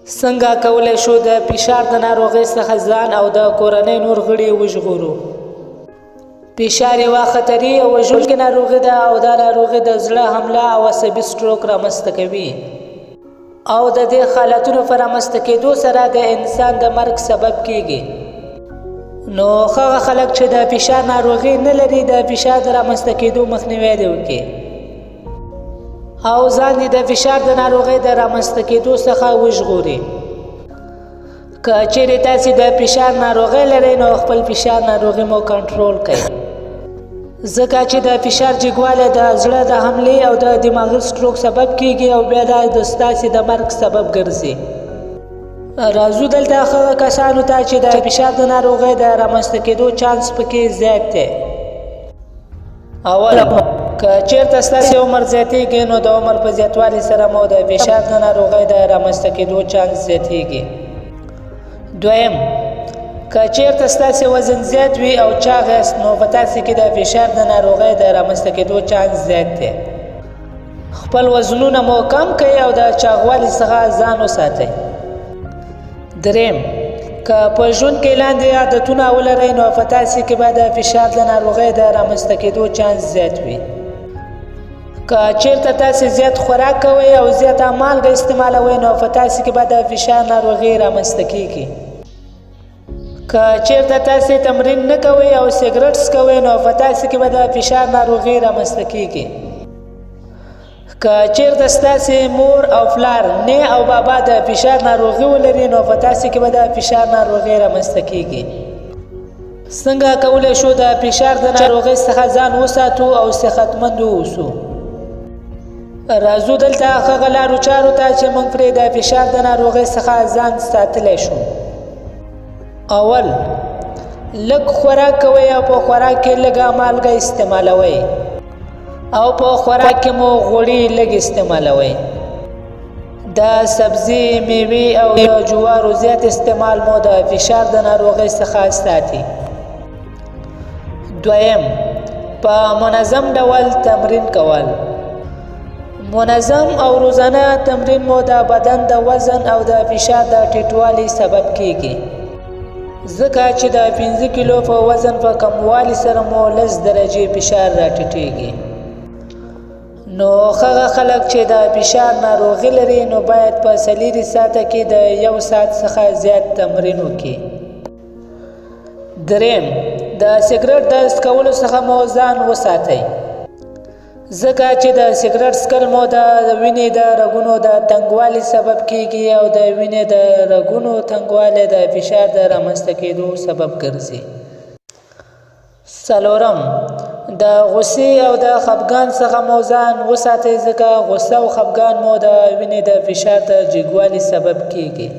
څنګه کولی شو د فشار د ناروغۍ څخه ځان او د کورنۍ نور غړي وژغورو؟ فشار یوه خطري او وژونکې ناروغي ده او دا ناروغي د زړه حمله او عصبي سټروک رامنځته کوي او د دې حالتونو په رامنځته کېدو سره د انسان د مرګ سبب کیږي. نو هغه خلک چې د فشار ناروغي نه لري د فشار د رامنځته کېدو مخنیوی دې وکړي او ځان دې د فشار د ناروغۍ د رامنځته کېدو څخه وژغوري. که چیرې تاسې د فشار ناروغۍ لرئ نو خپل فشار ناروغي مو کنټرول کړئ، ځکه چې د فشار جګوالی د زړه د حملې او د دماغي سټروک سبب کیږي او بیا دا ستاسې د مرګ سبب ګرځي. راځو دلته هغه کسانو ته چې د فشار د ناروغۍ د رامنځته کېدو چانس پکې زیات دی. اول، که چیرته ستاسې عمر زیاتېږي نو د عمر په زیاتوالي سره مو د فشار د ناروغۍ د رامنځته کېدو چانس زیاتېږي. دویم، که چیرته ستاسې وزن زیات وي او چاغ یاست نو په تاسې کې د فشار د ناروغۍ د رامنځته کېدو چانس زیات دی. خپل وزنونه مو کم کړئ او د چاغوالي څخه ځان وساتئ. دریم، که په ژوند کې لاندې عادتونه ولرئ نو په تاسې کې به د فشار د ناروغۍ د رامنځته کېدو چانس زیات وي. که چیرته تاسې زیات خوراک کوئ او زیاته مالګه استعمالوئ نو په تاسې کې به د فشار ناروغي رامنځته کېږي. که چیرته تاسې تمرین نه کوئ او سګرټ څکوئ نو په تاسې کې به د فشار ناروغي رامنځته کېږي. که چیرته ستاسې مور او پلار نه او بابا د فشار ناروغي ولري نو په تاسې کې به د فشار ناروغي رامنځته کېږي. څنګه کولی شو د فشار د ناروغۍ څخه ځان وساتو او صحتمند واوسو؟ راځو دلته هغه لارو چارو ته چې موږ پرې د فشار د ناروغۍ څخه ځان ساتلی شو. اول، لږ خوراک کوئ او په خوراک کې لږه مالګه استعمالوئ او په خوراک کې مو غوړي لږ استعمالوئ. د سبزي، میوې او د جوارو زیات استعمال مو د فشار د ناروغۍ څخه ساتي. دویم، په منظم ډول تمرین کول. منظم او روزانه تمرین مو د بدن د وزن او د فشار د ټیټوالي سبب کیږي، ځکه چې د 5 کیلو په وزن په کموالي سره مو 10 درجې فشار راټیټېږي. نو هغه خلک چې د فشار ناروغي لري نو باید په 4 ساعته کې د 1 ساعت څخه زیات تمرین وکړي. دریم، د سګرټ د څکولو څخه مو ځان وساتئ، ځکه چې د سګرټ څکل مو د وینې د رګونو د تنګوالي سبب کیږي او د وینې د رګونو تنګوالی د فشار د رامنځته کېدو سبب ګرځي. څلورم، د غوسې او د خفګان څخه مو ځان وساتئ، ځکه غوسه او خفګان مو د وینې د فشار د جګوالي سبب کیږي.